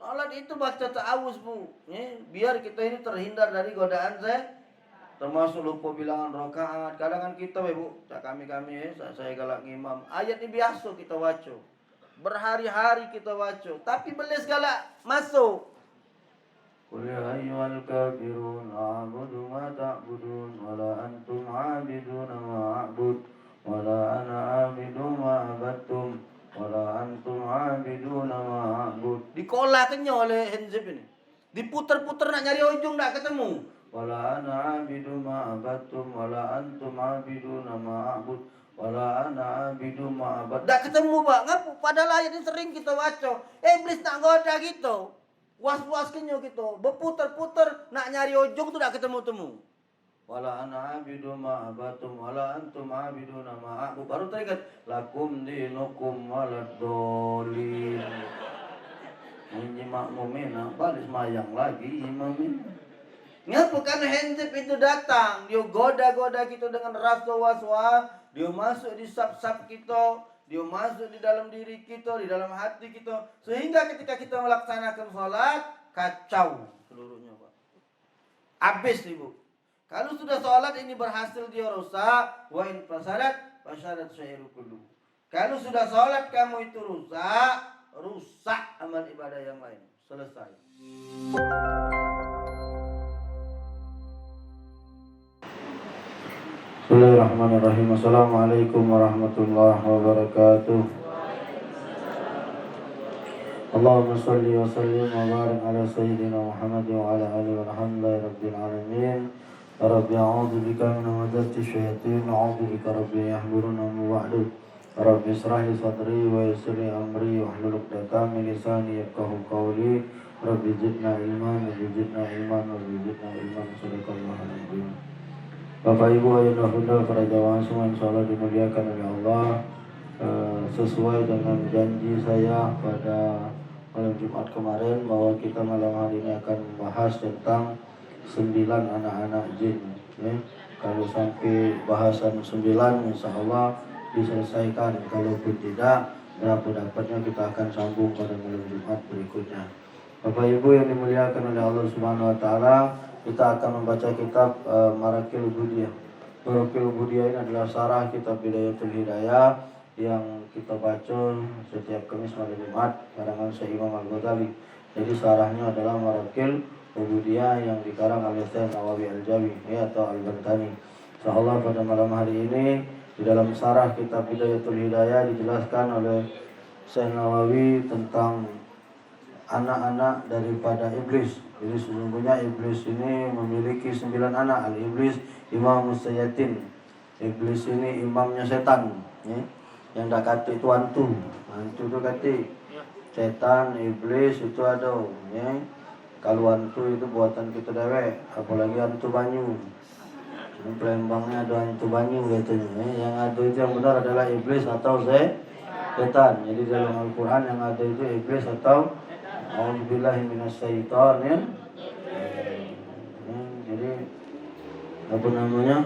Salat itu baca ta'awuz bu, ya, biar kita ini terhindar dari godaan termasuk lupa bilangan rakaat. Kadang kan kita bu, kami ya, saya galak imam. Ayat ini biasa kita baca, berhari-hari kita baca, tapi beles galak masuk. Qul ya ayyuhal kafirun a'budu ma ta'budun wala antum 'abiduna ma a'bud wala ana 'abidu ma abattum wala antum 'abiduna ma a'bud. Dikolakannya oleh Henzib ini. Diputer-puter nak nyari ujung tak ketemu. Wala ana 'abidu ma abattum wala antum 'abiduna ma a'bud wala ana 'abidu ma abad. Tak ketemu Pak. Ngapu padahal ayat ini sering kita baca. Iblis nak goda gitu. Was-was kenyo gitu, berputar-putar nak nyari ujung tu tak ketemu-temu. Wala ana abidu ma abatum wala antum abiduna ma aku. Baru tadi kan lakum dinukum waladolin. Ini makmumina balik semayang lagi imamin. Ngapa? Karena Henzib itu datang, dia goda-goda kita dengan rasa was-was, dia masuk di sap-sap kita. Dia masuk di dalam diri kita, di dalam hati kita. Sehingga ketika kita melaksanakan sholat, kacau seluruhnya Pak. Habis ibu. Kalau sudah sholat ini berhasil dia rusak. Wa in fasadat, fasadat syairu kullu. Kalau sudah sholat kamu itu rusak amal ibadah yang lain. Selesai. Bismillahirrahmanirrahim. Assalamualaikum warahmatullahi wabarakatuh. Allahumma salli wa sallim wa barik ala sayyidina Muhammad wa ala alihi walhamdulillahi rabbil alamin. Rabbi a'udzu bika min hamazati syayatin wa a'udzu bika rabbi yahdurun wa ba'du. Rabbi israh li sadri wa yassir li amri wa hlul 'uqdatam min lisani yafqahu qawli. Rabbi zidna ilman wa zidna ilman wa zidna ilman. Shadaqallahu alazim. Bapak Ibu ayah bunda para jamaah semua insyaallah dimuliakan oleh Allah. Sesuai dengan janji saya pada malam Jumat kemarin bahwa kita malam hari ini akan membahas tentang 9 anak-anak jin. Kalau sampai bahasan 9 insyaallah diselesaikan. Kalaupun tidak, berapa dapatnya kita akan sambung pada malam Jumat berikutnya. Bapak Ibu yang dimuliakan oleh Allah Subhanahu wa taala, kita akan membaca kitab Marakil Ubudiyah. Marakil Ubudiyah ini adalah sarah kitab Bidayatul Hidayah yang kita baca setiap Kamis malam Jumat karangan Syekh Imam Al-Ghazali. Jadi sarahnya adalah Marakil Ubudiyah yang dikarang oleh Syekh Nawawi Al-Jawi atau Al-Bantani. Insyaallah pada malam hari ini di dalam sarah kitab Bidayatul Hidayah dijelaskan oleh Syekh Nawawi tentang anak-anak daripada iblis. Jadi sesungguhnya iblis ini memiliki 9 anak. Al-iblis imam musyayatin. Iblis ini imamnya setan. Yang dah kata itu hantu. Hantu itu kata setan, iblis itu ada. Kalau hantu itu buatan kita dewek. Apalagi hantu banyu. Pelembangnya ada hantu banyu katanya. Yang ada itu yang benar adalah iblis atau setan. Jadi dalam Al-Quran yang ada itu iblis atau A'udzubillahi minasyaitonir. Jadi apa namanya?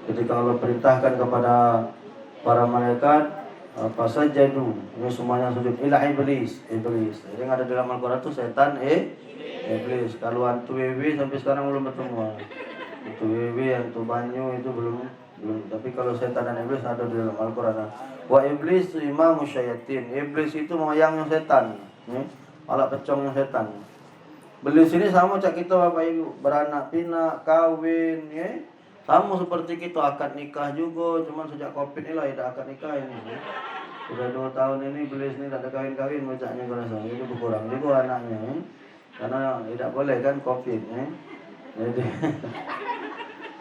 Ketika Allah perintahkan kepada para malaikat fasajadu, ini semuanya sujud ila iblis. Jadi yang ada dalam Al-Qur'an itu setan iblis. Kalau hantu wewe sampai sekarang belum bertemu. Hantu wewe, hantu banyu itu belum. Tapi kalau setan dan iblis ada di dalam Al-Qur'an. Wa iblis imamu syayatin. Iblis itu moyangnya setan. Alat pecongnya setan. Beli sini sama cak kita Bapak Ibu, beranak pinak, kawin, sama seperti kita akad nikah juga, cuman sejak Covid ini lah tidak akad nikah ini. Sudah 2 tahun ini beli sini tak ada kawin-kawin macamnya kerasa, jadi berkurang juga anaknya, karena tidak boleh kan Covid,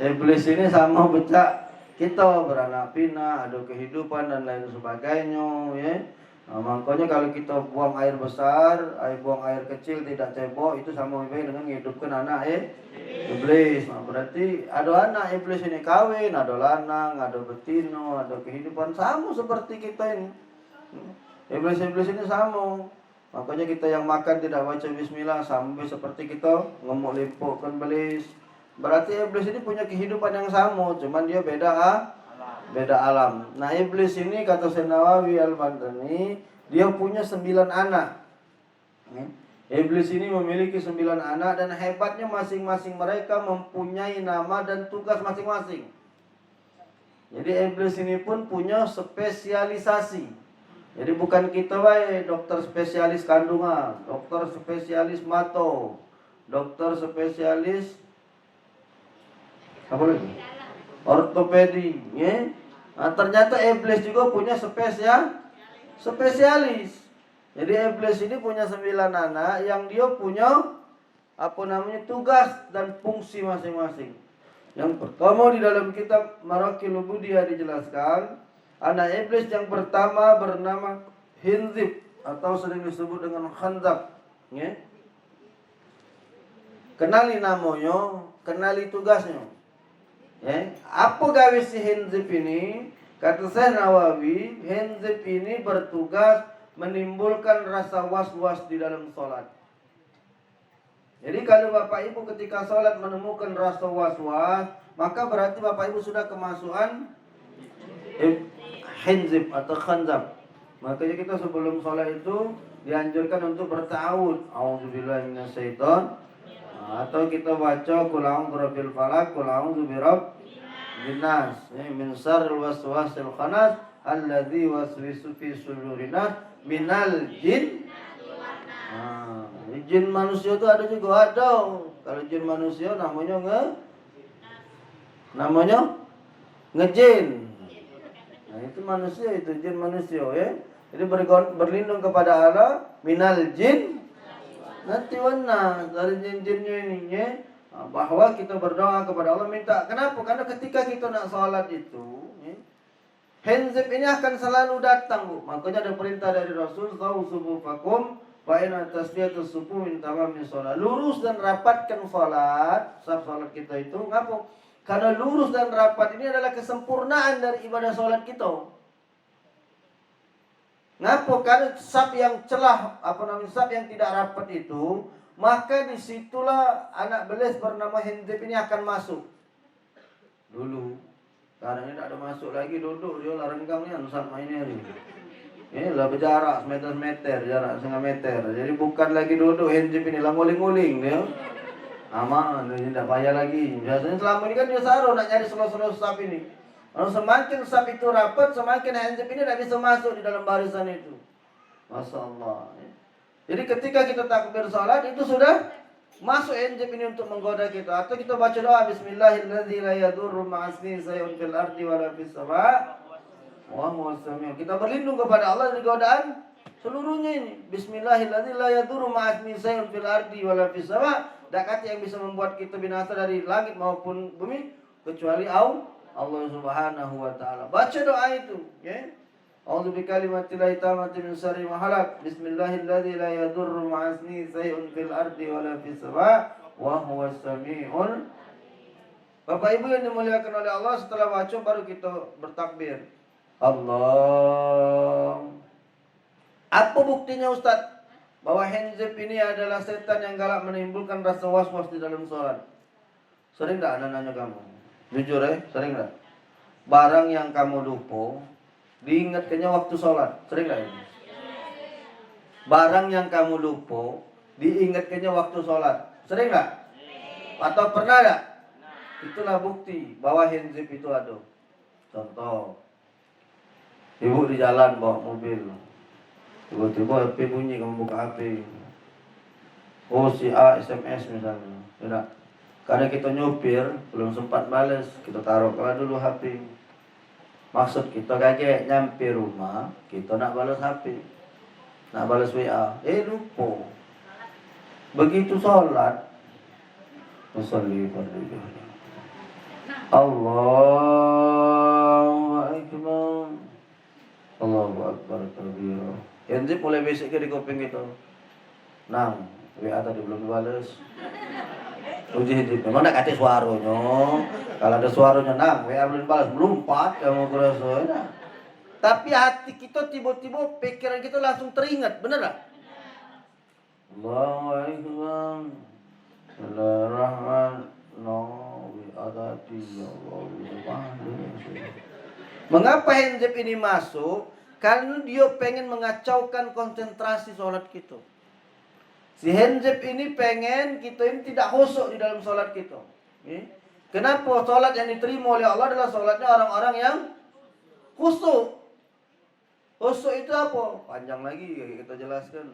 Jadi beli sini sama becak kita beranak pinak, ada kehidupan dan lain sebagainya, Nah, makanya kalau kita buang air besar, buang air kecil tidak cebok, itu sama dengan menghidupkan anak iblis. Nah, berarti ada anak iblis ini kawin, ada lanang, ada betino, ada kehidupan sama seperti kita ini. Iblis-iblis ini sama. Makanya kita yang makan tidak baca bismillah sampai seperti kita ngemuk limpukkan belis. Berarti iblis ini punya kehidupan yang sama, cuman dia beda alam. Nah iblis ini kata Syekh Nawawi Al-Bantani, dia punya 9 anak. Iblis ini memiliki 9 anak dan hebatnya masing-masing mereka mempunyai nama dan tugas masing-masing. Jadi iblis ini pun punya spesialisasi. Jadi bukan kita dokter spesialis kandungan, dokter spesialis mato, dokter spesialis apa lagi? Ortopedi, ya. Nah, ternyata iblis juga punya spesialis. Jadi iblis ini punya 9 anak yang dia punya tugas dan fungsi masing-masing. Yang pertama di dalam kitab Marakil Ubudiyah dijelaskan, anak iblis yang pertama bernama Hinzib atau sering disebut dengan Khanzab, ya. Kenali namanya, kenali tugasnya. Ya, apa gawe si Hinzib ini? Kata Syekh Nawawi, Hinzib ini bertugas menimbulkan rasa was-was di dalam sholat. Jadi kalau Bapak Ibu ketika sholat menemukan rasa was-was, maka berarti Bapak Ibu sudah kemasukan Hinzib atau Khanzab. Makanya kita sebelum sholat itu dianjurkan untuk berta'awud. A'udzubillahi minasyaiton. Atau kita baca qul a'udzu birabbil falaq, qul a'udzu birabbin nas, min syarril waswasil khannas alladzi waswisu fi sudurin nas minal jin. Jin manusia itu ada juga ada. Kalau jin manusia namanya ngejin. Nah, itu manusia, itu jin manusia, ya. Jadi berlindung kepada Allah minal jin nanti warna dari jin-jinnya ini, ya. Bahwa kita berdoa kepada Allah minta. Kenapa? Karena ketika kita nak salat itu, ya, Hinzib ini akan selalu datang, Bu. Makanya ada perintah dari Rasul, "Sawu subufakum fa inna tasbiyatus subuh min tamammis shalah." Lurus dan rapatkan salat, salat kita itu. Ngapa? Karena lurus dan rapat ini adalah kesempurnaan dari ibadah salat kita. Ngapa? Karena saf yang celah, saf yang tidak rapat itu, maka disitulah anak belis bernama Hinzib ini akan masuk. Dulu, sekarang ini tak ada masuk lagi, duduk dia lah renggang ni, sama ini hari. Lah berjarak meter, jarak 1,5 meter. Jadi bukan lagi duduk Hinzib ini, lah nguling-nguling dia. Aman, dia tidak payah lagi. Biasanya selama ini kan dia saruh nak nyari selo-selo saf ini. Kalau semakin saf itu rapat, semakin Hinzib ini tidak bisa masuk di dalam barisan itu. Masya Allah. Jadi ketika kita takbir salat itu sudah masuk Hinzib ini untuk menggoda kita. Atau kita baca doa Bismillahirrahmanirrahim la yadurru ma'asni sayun fil ardi wala fis sama' wa huwas sami'. Kita berlindung kepada Allah dari godaan seluruhnya ini. Bismillahirrahmanirrahim la yadurru ma'asni sayun fil ardi wala fis sama'. Tak kata yang bisa membuat kita binasa dari langit maupun bumi kecuali Allah Subhanahu wa taala. Baca doa itu, ya. A'udzu bikalimatillahi tammati min syarri ma khalaq. Bismillahirrahmanirrahim la yadurru ma'asni shay'un fil ardi wala fis sama' wa huwas sami'ul. Bapak Ibu yang dimuliakan oleh Allah, setelah baca baru kita bertakbir. Allah. Apa buktinya Ustaz? Bahwa Hinzib ini adalah setan yang galak menimbulkan rasa was-was di dalam sholat. Sering tak anak nanya kamu? Jujur sering tak? Barang yang kamu lupa diingatkannya waktu sholat. Sering tak ini? Barang yang kamu lupa diingatkannya waktu sholat. Sering tak? Atau pernah tak? Itulah bukti bahwa Hinzib itu ada. Contoh, ibu di jalan bawa mobil, tiba-tiba HP bunyi, kamu buka HP. Oh, si A SMS misalnya. Tidak. Karena kita nyopir, belum sempat balas, kita taruh dulu HP. Maksud kita kayak nyampe rumah, kita nak balas HP, nak balas WA. Lupa. Begitu sholat, usolli fardhu. Allahu Akbar. Allahu Akbar kabira. Hinzib mulai besok ke di kuping kita. Nang, WA tadi belum dibalas. Uji Hinzib, memang nak kata suaranya. Kalau ada suaranya, nang, WA belum dibalas, melompat kamu kerasa. Tapi hati kita tiba-tiba, pikiran kita langsung teringat, benar tak? Allahu Akbar. Bismillahirrahmanirrahim. Mengapa Hinzib ini masuk? Karena dia pengen mengacaukan konsentrasi sholat kita. Si Henzib ini pengen kita ini tidak khusyuk di dalam sholat kita. Kenapa? Sholat yang diterima oleh Allah adalah sholatnya orang-orang yang khusyuk. Khusyuk itu apa? Panjang lagi kita jelaskan.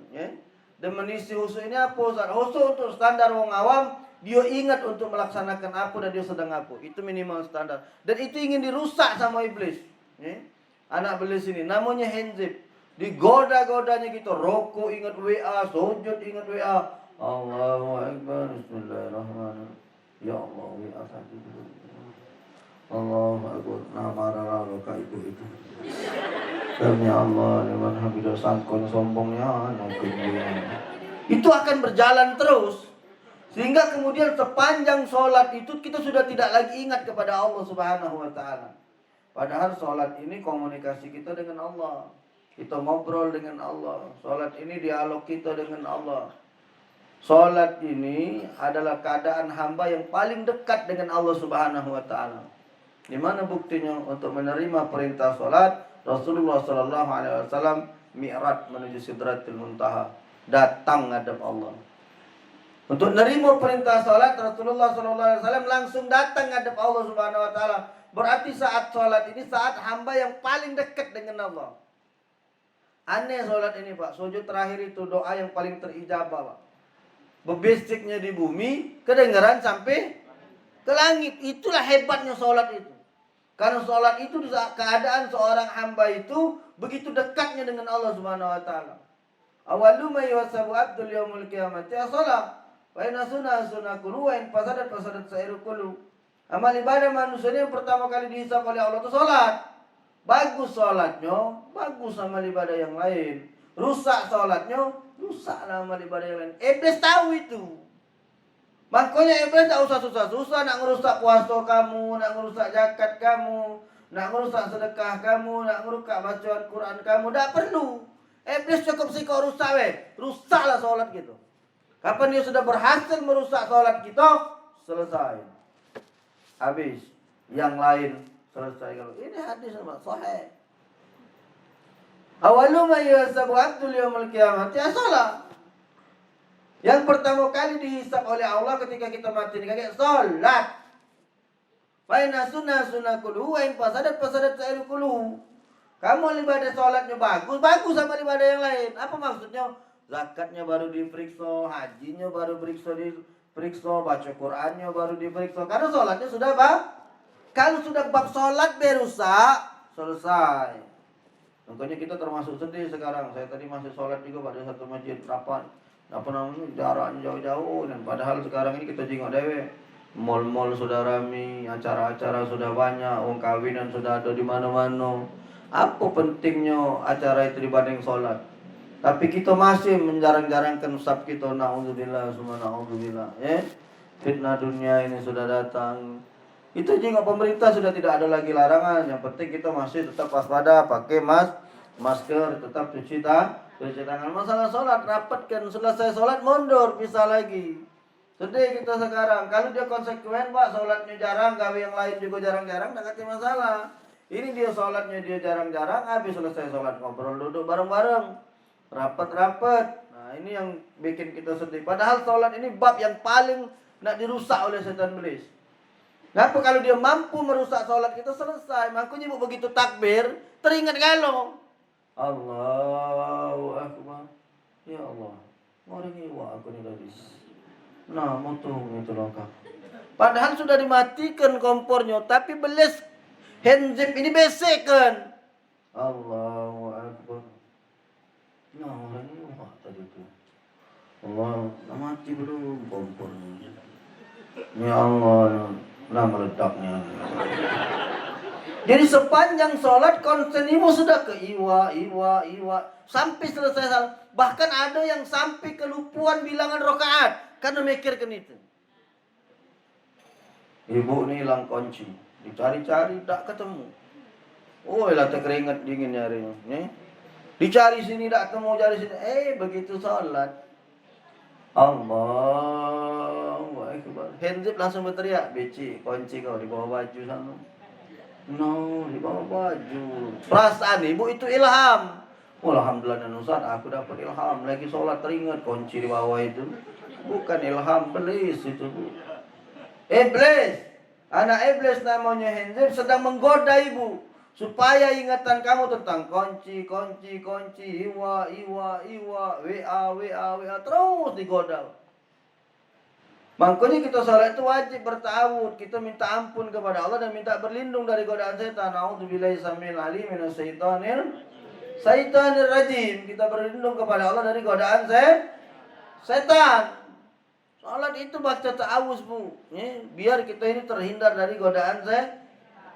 Definisi khusyuk ini apa? Khusyuk untuk standar wong awam, dia ingat untuk melaksanakan apa dan dia sedang apa. Itu minimal standar. Dan itu ingin dirusak sama iblis. Anak iblis ini namanya Henzib. Digoda-godanya gitu, rokok ingat WA, sujud ingat WA. Allahu Akbar, bismillahirrahmanirrahim. Ya Allah, WA tadi dulu. Allahu Akbar, nama rara itu. Demi Allah, liman habidah sangkon sombongnya, itu akan berjalan terus. Sehingga kemudian sepanjang sholat itu kita sudah tidak lagi ingat kepada Allah Subhanahu wa ta'ala. Padahal sholat ini komunikasi kita dengan Allah. Kita ngobrol dengan Allah. Sholat ini dialog kita dengan Allah. Sholat ini adalah keadaan hamba yang paling dekat dengan Allah Subhanahu wa ta'ala. Di mana buktinya untuk menerima perintah sholat? Rasulullah sallallahu alaihi wasallam mi'raj menuju Sidratul Muntaha, datang ngadep Allah. Untuk menerima perintah sholat, Rasulullah sallallahu alaihi wasallam langsung datang ngadep Allah Subhanahu wa ta'ala. Berarti saat sholat ini saat hamba yang paling dekat dengan Allah. Aneh sholat ini Pak. Sujud terakhir itu doa yang paling terijabah Pak. Bebisiknya di bumi, kedengaran sampai ke langit. Itulah hebatnya sholat itu. Karena sholat itu keadaan seorang hamba itu begitu dekatnya dengan Allah Subhanahu wa ta'ala. Awalu ma yuhasabu abdul yaumul qiyamati as-shalah. Wa inna sunnah kullu wa in fasadat sa'iru kullu. Amal ibadah manusia yang pertama kali dihisab oleh Allah itu sholat. Bagus sholatnya, bagus amal ibadah yang lain. Rusak sholatnya, rusak amal ibadah yang lain. Iblis tahu itu. Makanya iblis tak usah susah-susah nak ngerusak puasa kamu, nak ngerusak zakat kamu, nak ngerusak sedekah kamu, nak ngerusak bacaan Quran kamu. Tak perlu. Iblis cukup sih kau rusak rusaklah sholat gitu. Kapan dia sudah berhasil merusak sholat kita, selesai. Habis. Yang lain selesai. Kalau ini hadis sama sahih. Awalu ma yuhasabu abdul yaumil qiyamati as-shalah. Yang pertama kali dihisab oleh Allah ketika kita mati ini kayak salat. Fa inna sunnah kullu wa in fasadat sa'iru kullu. Kamu ibadah salatnya bagus sama ibadah yang lain. Apa maksudnya? Zakatnya baru diperiksa, hajinya baru diperiksa, baca Qur'annya baru diperiksa. Karena salatnya sudah kalau sudah bab salat berusak, selesai. Makanya kita termasuk sedih sekarang. Saya tadi masih sholat juga pada satu masjid rapat. Jaraknya jauh-jauh. Dan padahal sekarang ini kita jengok dewe. Mall-mall sudah ramai, acara-acara sudah banyak, kawinan sudah ada di mana-mana. Apa pentingnya acara itu dibanding sholat? Tapi kita masih menjarang-jarangkan usap kita. Na'udzubillah, summa na'udzubillah. Fitnah dunia ini sudah datang. Itu jika pemerintah sudah tidak ada lagi larangan. Yang penting kita masih tetap waspada, pakai masker, tetap cuci tangan. Masalah sholat, rapatkan. Selesai sholat, mundur, bisa lagi. Sedih kita sekarang. Kalau dia konsekuen Pak, sholatnya jarang, gawe yang lain juga jarang-jarang, tak ada masalah. Ini dia sholatnya dia jarang-jarang, habis selesai sholat ngobrol, duduk bareng-bareng, rapat-rapat. Nah ini yang bikin kita sedih. Padahal sholat ini bab yang paling nak dirusak oleh setan iblis. Kenapa kalau dia mampu merusak sholat kita selesai. Makanya ibu begitu takbir, teringat kalau Allahu Akbar. Ya Allah, orang iwa aku nih tadi. Nah, mutung itu lengkap. Padahal sudah dimatikan kompornya, tapi beles Henzib ini besekan. Allahu Akbar. Nah, orang iwa tadi itu. Allah, mati belum kompornya. Ya Allah. Nah meledaknya. Jadi sepanjang sholat konsentrasimu sudah ke iwa sampai selesai salat. Bahkan ada yang sampai kelupuan bilangan rakaat karena mikirkan itu. Ibu ini hilang kunci, dicari-cari tak ketemu. Oh, lah keringat dingin nyarinya. Dicari sini tak ketemu, cari sini. Begitu sholat. Allahu Akbar. Henzib langsung berteriak, "Beci, kunci kau di bawah baju sana." No, di bawah baju. Perasaan ibu itu ilham. Oh, alhamdulillah dan Ustaz, aku dapat ilham. Lagi sholat teringat kunci di bawah itu. Bukan ilham, iblis itu. Iblis. Anak iblis namanya Hinzib sedang menggoda ibu. Supaya ingatan kamu tentang kunci, iwa, WA. Terus digoda. Makanya kita sholat itu wajib bertawud. Kita minta ampun kepada Allah dan minta berlindung dari godaan setan. A'udzubillahi samil alim syaitanir rajim. Kita berlindung kepada Allah dari godaan setan. Salat itu baca ta'awuz, Bu. Biar kita ini terhindar dari godaan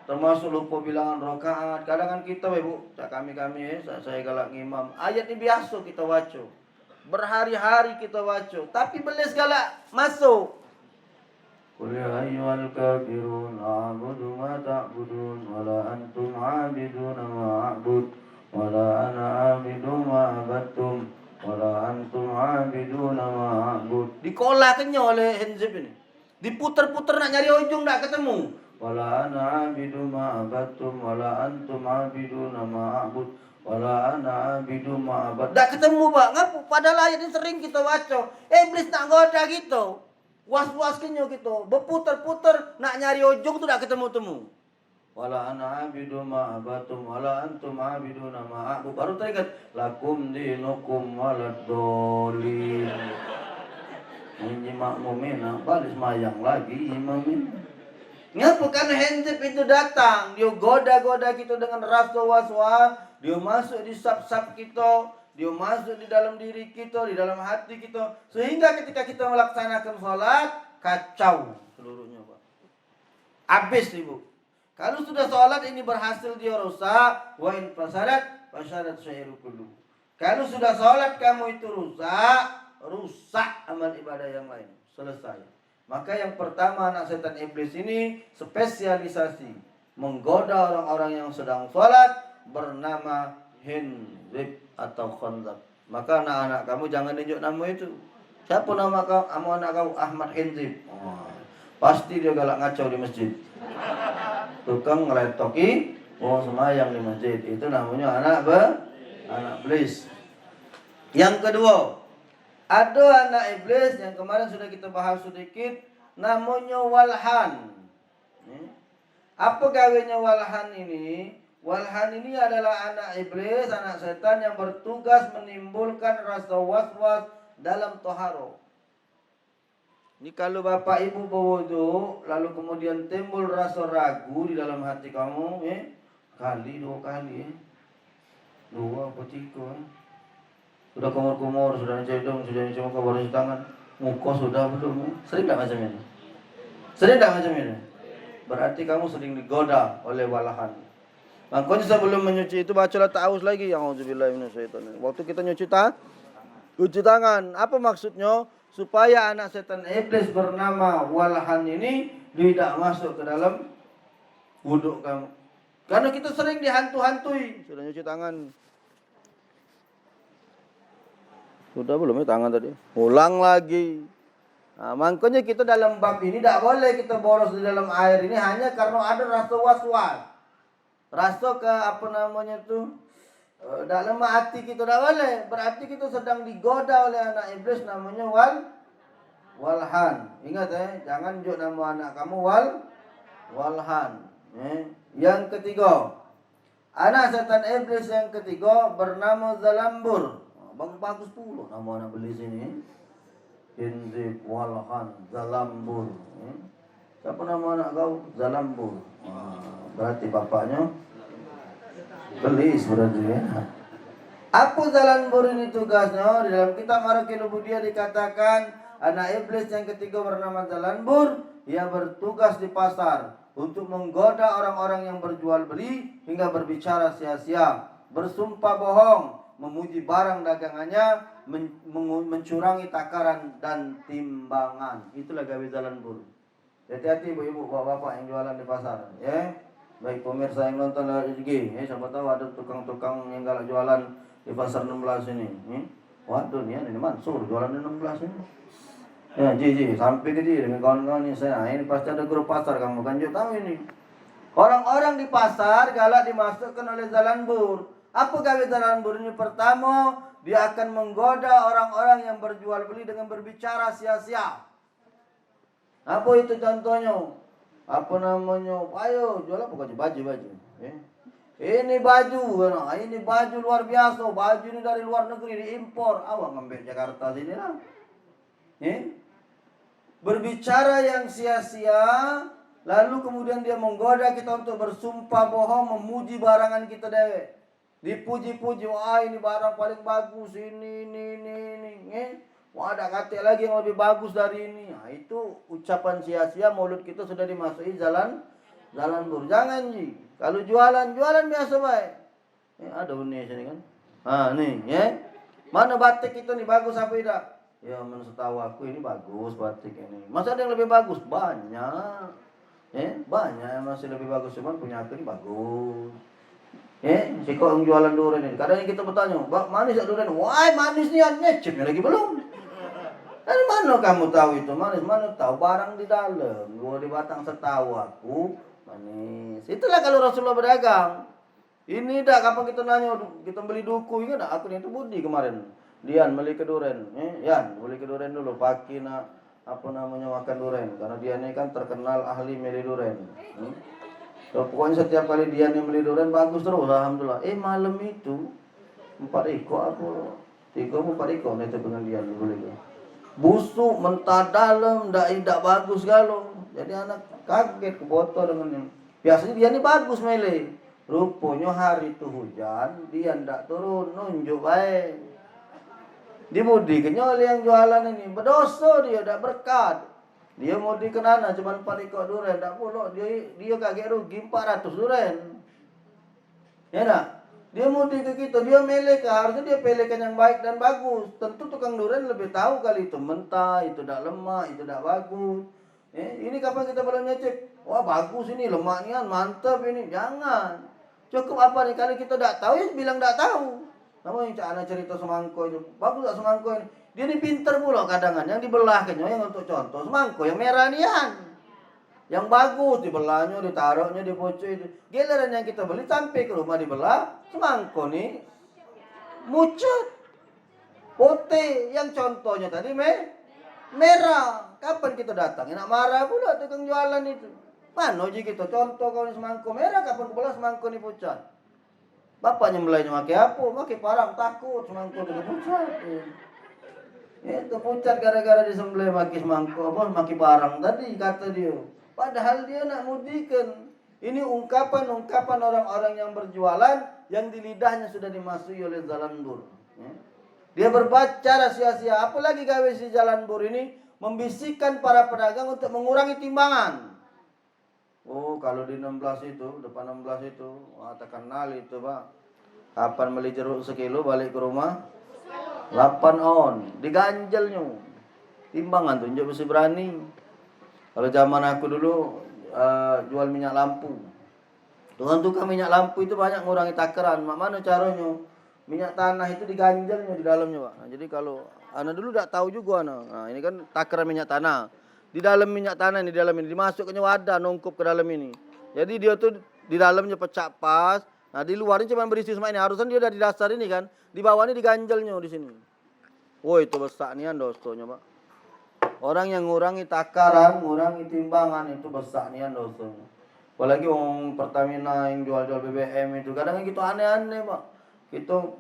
termasuk lupa bilangan rakaat. Kadang kan kita, Bu, kami saya galak ngimam. Ayat ini biasa kita baca. Berhari-hari kita baca, tapi belis galak masuk. Qul ya ayyuhal kafirun a'budu ma ta'budun wala antum 'abiduna ma a'bud wala ana 'abidu ma abattum wala antum 'abiduna ma a'bud. Dikolakannya oleh Hinzib ini. Diputer-puter nak nyari ujung tak ketemu. Wala ana 'abidu ma abattum wala antum 'abiduna ma a'bud wala ana 'abidu ma abattum. Tak ketemu, Pak. Ngapu padahal ayat ini sering kita baca. Iblis nak goda gitu. Was-was kenyo gitu. Berputar-putar nak nyari ujung tu tak ketemu-temu. Wala ana 'abidu ma abattum wala antum 'abiduna ma a'bud. Baru teringat Lakum dinukum waladolin. Ini makmumina balik semayang lagi imamin. ngapa? Karena Hinzib itu datang. Dia goda-goda kita dengan rasa was-was. Dia masuk di sap-sap kita. Dia masuk di dalam diri kita, di dalam hati kita. Sehingga ketika kita melaksanakan sholat, kacau seluruhnya, Pak. Habis, Ibu. Kalau sudah sholat ini berhasil dia rusak, wa in fasadat syairu kullu. Kalau sudah sholat kamu itu rusak amal ibadah yang lain. Selesai. Maka yang pertama anak setan iblis ini spesialisasi menggoda orang-orang yang sedang sholat, bernama Hinzib atau Khanzab. Maka anak-anak kamu jangan tunjuk nama itu. Siapa nama kamu? Anak kamu Ahmad Hinzib. Pasti dia galak ngacau di masjid. Tukang ngeletoki semayang di masjid. Itu namanya anak iblis. Yang kedua, ada anak iblis yang kemarin sudah kita bahas sedikit, namanya Walhan. Apa gawenya Walhan ini? Walhan ini adalah anak iblis, anak setan yang bertugas menimbulkan rasa was-was dalam toharo. Ini kalau bapak ibu berwudu, lalu kemudian timbul rasa ragu di dalam hati kamu, kali, 2 kali, 2 atau 3, sudah kumur-kumur, sudah cedong, sudah cuci muka, baru cuci tangan, muka sudah belum, sering tak macam ini? Sering tak macam ini? Berarti kamu sering digoda oleh Walhan. Makanya sebelum menyuci itu bacalah ta'awuz lagi. A'udzubillahi minasyaitonir. Waktu kita nyuci tangan. Apa maksudnya? Supaya anak setan iblis bernama Walhan ini tidak masuk ke dalam wuduk kamu. Karena kita sering dihantu-hantui. Sudah nyuci tangan. Sudah belum ya tangan tadi? Ulang lagi. Nah, makanya kita dalam bab ini tidak boleh kita boros di dalam air ini hanya karena ada rasa was-was. Rasa ke dalam hati kita tak boleh. Berarti kita sedang digoda oleh anak iblis namanya Walhan. Ingat jangan tunjuk nama anak kamu Walhan. Yang ketiga, anak setan iblis yang ketiga bernama Zalambur. Bagus pula nama anak iblis ini. Hinzib, Walhan, Zalambur. Siapa nama anak kau? Zalambur. Berarti bapaknya belis berarti ya. Apa Zalambur ini tugasnya? Di dalam kitab Marakil Ubudiyah dikatakan anak iblis yang ketiga bernama Zalambur. Ia bertugas di pasar untuk menggoda orang-orang yang berjual beli hingga berbicara sia-sia, bersumpah bohong, memuji barang dagangannya, mencurangi takaran dan timbangan. Itulah gawe Zalambur. Hati-hati ibu-ibu, bapak-bapak yang jualan di pasar, ya. Baik pemirsa yang nonton lewat IG, siapa tahu ada tukang-tukang yang galak jualan di pasar 16 ini. Waduh nih, ini Mansur jualan di 16 ini. Ya, Ji, sampai ke Ji dengan kawan-kawan ini saya. Ini pasti ada grup pasar kamu kan juga tahu ini. Orang-orang di pasar galak dimasukkan oleh Zalambur. Apa gawe Zalanbur ini? Pertama, dia akan menggoda orang-orang yang berjual beli dengan berbicara sia-sia. Apa itu contohnya? Apa namanya? Ayo jual apa baju. Ini baju, ini baju luar biasa. Baju ini dari luar negeri diimpor. Awak ngambil Jakarta sini lah. Berbicara yang sia-sia, lalu kemudian dia menggoda kita untuk bersumpah bohong, memuji barangan kita deh. Dipuji-puji, wah ini barang paling bagus, ini. Wah ada kata lagi yang lebih bagus dari ini. Nah, itu ucapan sia-sia, mulut kita sudah dimasuki Zalanbur. Jangan ji. Kalau jualan biasa baik. Ada unik sini kan. Nih, mana batik itu nih bagus apa tidak? Ya menurut setahu aku ini bagus batik ini. Masa ada yang lebih bagus? Banyak. Banyak yang masih lebih bagus, cuman punya aku ini bagus. Si kok yang jualan durian ini. Kadang kita bertanya, "Bak, manis tak durian?" Wah, manis nih, nyecipnya lagi belum. Dari mana kamu tahu itu manis? Mana tahu barang di dalam. Gua di Batang setahu aku manis. Itulah kalau Rasulullah berdagang. Ini dah kapan kita nanya, kita beli duku, ingat tak? Aku itu Budi kemarin. Dian beli ke durian. Yan, beli ke durian dulu. Pakai apa namanya makan durian. Karena dia ini kan terkenal ahli milih durian. So, pokoknya setiap kali dia nih beli durian bagus terus, alhamdulillah. Malam itu 4 ekor aku 4 ekor itu dengan dia beli. Busuk, mentah dalam, tidak bagus galau. Jadi anak kaget ke botol dengan ini. Biasanya dia ini bagus mele. Rupanya hari itu hujan, dia tidak turun, nunjuk baik. Di Budi kenyol yang jualan ini, berdosa dia, tidak berkat. Dia mau dikenana cuma 4 ekor durian, tidak pulak. Dia kaget rugi 400 durian. Ya tak? Dia mau ke kita, dia melek, harusnya dia pelekan yang baik dan bagus. Tentu tukang durian lebih tahu kali itu mentah, itu tidak lemak, itu tidak bagus. Ini kapan kita boleh nyecek? Wah bagus ini, lemaknya mantap ini. Jangan. Cukup apa nih, kalau kita tidak tahu ya bilang tidak tahu. Nama yang anak cerita semangko itu, bagus tak semangko ini? Dia ini pinter pula kadangan, yang dibelah kenyal yang untuk contoh semangko yang merah nian. Yang bagus dibelahnya, ditaruhnya di pocok itu. Giliran yang kita beli sampai ke rumah dibelah, semangko nih mucut. Putih yang contohnya tadi merah. Kapan kita datang? Nak marah pula tukang jualan itu. Mana uji kita contoh kalau semangko merah, kapan kebelah semangko nih pucat. Bapaknya belahnya pakai apa? Pakai parang, takut semangko itu pucat. Itu pucat gara-gara disembelih pakai semangko, pakai parang tadi kata dia. Padahal dia nak mudikan. Ini ungkapan-ungkapan orang-orang yang berjualan yang di lidahnya sudah dimasuki oleh Zalanbur. Dia berbicara sia-sia. Apalagi gawe si Zalanbur ini membisikkan para pedagang untuk mengurangi timbangan. Oh, kalau di 16 itu, depan 16 itu, terkenal itu, Pak. Kapan beli jeruk sekilo balik ke rumah? 8 on, diganjelnya. Timbangan tuh, nggak mesti berani. Kalau zaman aku dulu jual minyak lampu. Tukang minyak lampu itu banyak ngurangi takaran. Mana caranya? Minyak tanah itu diganjelnya di dalamnya, Pak. Nah, jadi kalau anak dulu tidak tahu juga anak. Nah, ini kan takaran minyak tanah. Di dalam minyak tanah ini, di dalam ini dimasukkannya wadah nongkup ke dalam ini. Jadi dia tuh di dalamnya pecah pas. Nah, di luarnya cuma berisi semua ini. Harusnya dia udah di dasar ini kan. Di bawahnya diganjelnya di sini. Woi, itu besar nian dosanya, Pak. Orang yang ngurangi takaran, ngurangi timbangan itu besar nian dosanya. Apalagi orang Pertamina yang jual-jual BBM itu kadang gitu aneh-aneh, Pak. Itu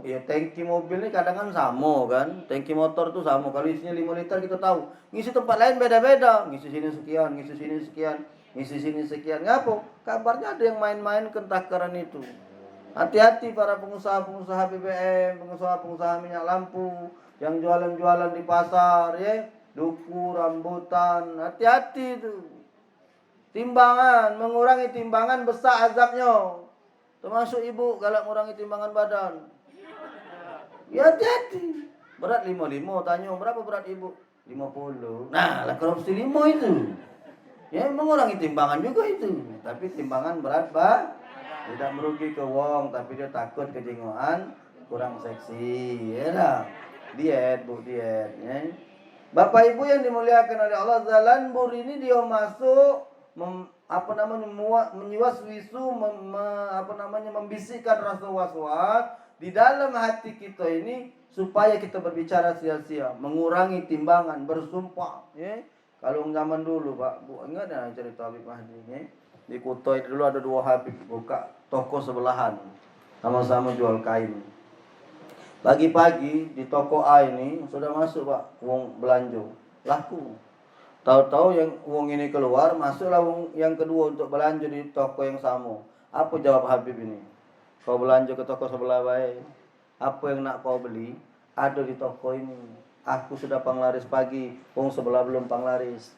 ya tangki mobil ini kadang kan sama kan. Tangki motor tuh sama. Kalau isinya 5 liter kita tahu. Ngisi tempat lain beda-beda. Ngisi sini sekian, ngisi sini sekian, ngisi sini sekian. Ngapa? Kabarnya ada yang main-main ke takaran itu. Hati-hati para pengusaha-pengusaha BBM, pengusaha-pengusaha minyak lampu yang jualan-jualan di pasar ya. Duku, rambutan, hati-hati itu. Timbangan, mengurangi timbangan besar azabnya. Termasuk ibu kalau mengurangi timbangan badan. Ya hati-hati. Berat 55, tanya berapa berat ibu? 50. Nah, lah korupsi 5 itu. Ya mengurangi timbangan juga itu. Tapi timbangan berat, Pak. Tidak merugi ke wong, tapi dia takut kejenguan, kurang seksi. Ya lah. Diet, Bu, diet. Ya. Bapak Ibu yang dimuliakan oleh Allah, Zalanbur ini dia masuk menyiwaswisu, membisikkan rasa was-was di dalam hati kita ini supaya kita berbicara sia-sia, mengurangi timbangan, bersumpah. Ya. Kalau zaman dulu Pak, Bu, ingat ya cerita Habib Mahdi? Ya. Di Kuta dulu ada 2 Habib buka toko sebelahan, sama-sama jual kain. Pagi-pagi di toko A ini sudah masuk Pak, uang belanja, laku. Tahu-tahu yang uang ini keluar, masuklah uang yang kedua untuk belanja di toko yang sama. Apa jawab Habib ini? Kau belanja ke toko sebelah baik. Apa yang nak kau beli, ada di toko ini. Aku sudah panglaris pagi, uang sebelah belum panglaris.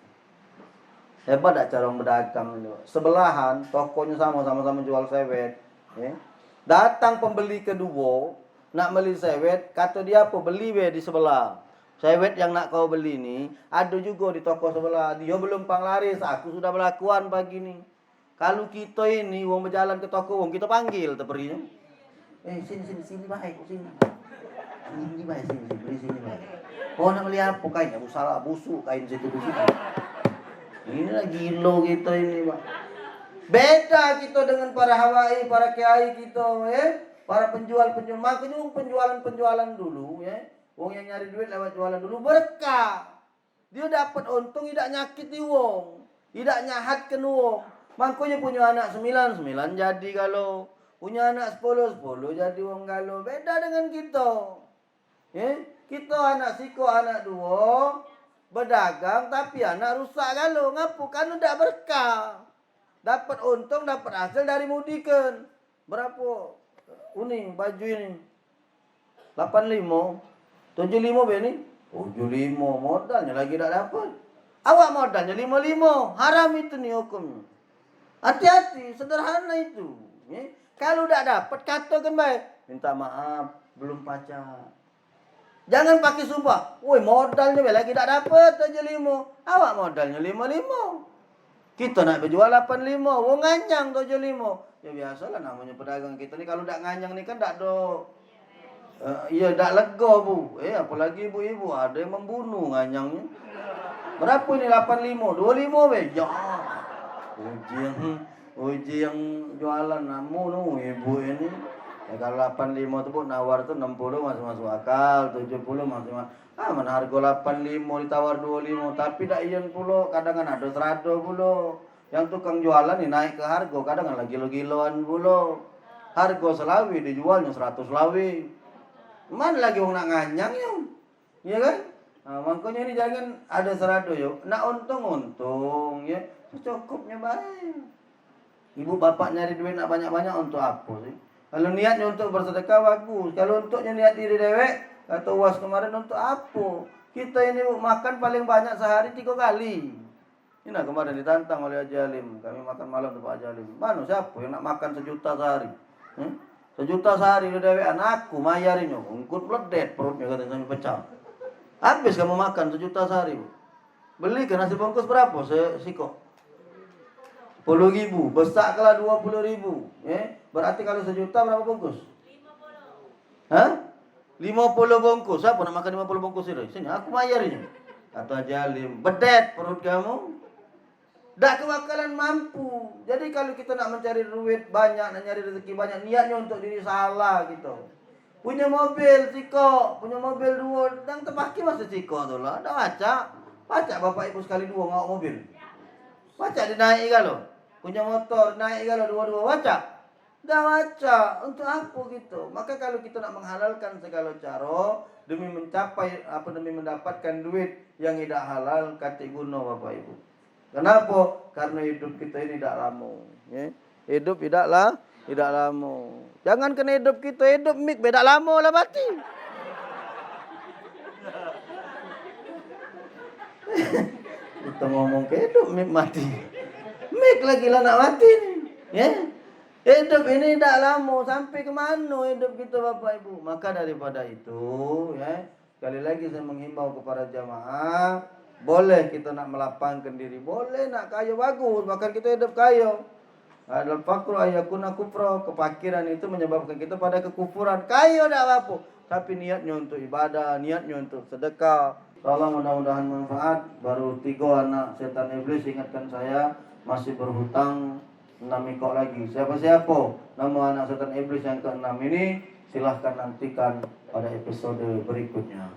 Hebat tak cara berdagang ini? Sebelahan, tokonya sama-sama jual sewet. Ya. Datang pembeli kedua, nak beli sewet, kata dia apa? Beli di sebelah. Sewet yang nak kau beli ni ada juga di toko sebelah. Dia belum panglaris, aku sudah berlakuan pagi ni. Kalau kita ini wong berjalan ke toko wong, kita panggil teperinya. Sini baik, sini. Sini baik, beli sini baik. Oh nak beli apa kain? Aku salah busuk kain situ di sini. Ini lah gilo kita ini, Pak. Beda kita dengan para hawai, para kiai kita, para penjual-penjual. Makanya penjualan dulu, wong yang nyari duit lewat jualan dulu berkah. Dia dapat untung, tidak nyakiti wong, tidak nyahatkan wong. Makanya punya anak 9 jadi kalau punya anak 10 jadi wong galau. Beda dengan kita. Kita anak siko, anak 2 berdagang tapi anak rusak galau. Ngapu kan udah berkah. Dapat untung, dapat hasil dari mudikan. Berapa? Uning baju ini 85 75 be ni? 75 modalnya lagi tak dapat. Awak modalnya 55. Haram itu nih hukumnya. Hati-hati, sederhana itu. Kalau tak dapat katakan baik, minta maaf, belum pacar. Jangan pakai sumpah. Woi, modalnya be lagi tak dapat 75. Awak modalnya 55. Kita nak berjual 85, wong nganyang 75. Ya biasalah namanya pedagang kita ni kalau tak nganyang ni kan tak ada iya tak lega Bu. Apalagi ibu-ibu ada yang membunuh nganyangnya. Berapa ini 85? 25 be. Ya. Uji yang jualan namu nu ibu ini. Ya, kalau 85 tu pun nawar tu 60 masih masuk akal, 70 masih mana harga 85 ditawar 25 tapi tak iyan pula kadang ada 100 pula. Yang tukang jualan ni naik ke harga kadang lagi gilo-giloan pula. Harga selawi dijualnya 100 lawi. Mana lagi orang nak nganyang yuk, ya kan? Nah, makanya ini jangan ada 100 yuk. Nak untung ya, secukupnya baik. Ibu bapak nyari duit nak banyak-banyak untuk apa sih? Kalau niatnya untuk bersedekah bagus. Kalau untuknya niat diri dewek, kata UAS kemarin untuk apa? Kita ini makan paling banyak sehari 3 kali. Ini kemarin ditantang oleh Haji Alim. Kami makan malam dengan Pak Haji Alim. Mana siapa yang nak makan 1 juta sehari? 1 juta sehari udah dewe anakku mayarinnya. Ungkut meledet perutnya katanya sampai pecah. Habis kamu makan 1 juta sehari. Beli ke nasi bungkus berapa siko? 10.000. Besar kalau 20.000. Berarti kalau 1 juta berapa bungkus? 50 bungkus. Siapa nak makan 50 bungkus itu? Sini aku mayarinnya. Kata Haji Alim, bedet perut kamu. Tak kebakalan mampu. Jadi kalau kita nak mencari duit banyak, nak nyari rezeki banyak, niatnya untuk diri salah gitu. Punya mobil Ciko, punya mobil 2, dan terpakai masa Ciko tu lah. Dah pacak bapak ibu sekali 2 ngawak mobil. Pacak dinaik kalau. Punya motor naik kalau 2-2 pacak. Dah pacak. Untuk apa gitu? Maka kalau kita nak menghalalkan segala cara demi mencapai demi mendapatkan duit yang tidak halal, kata guna bapak ibu. Kenapa? Karena hidup kita ini tidak lama. Hidup tidak lama. Jangan kena hidup kita, hidup mik beda lama lah mati. Kita ngomong ke hidup mik mati. Mik lagi lah nak mati ni. Hidup ini tidak lama. Sampai ke mana hidup kita bapak ibu? Maka daripada itu, sekali lagi saya menghimbau kepada jamaah. Boleh kita nak melapangkan diri, boleh nak kaya bagus, bahkan kita hidup kaya. Dalam fakru ayakuna kufra, kepakiran itu menyebabkan kita pada kekufuran. Kaya tak apa-apa, tapi niatnya untuk ibadah, niatnya untuk sedekah. Allah mudah-mudahan manfaat. Baru 3 anak setan iblis ingatkan saya, masih berhutang 6 ekor lagi. Siapa-siapa nama anak setan iblis yang ke-6 ini, silahkan nantikan pada episode berikutnya.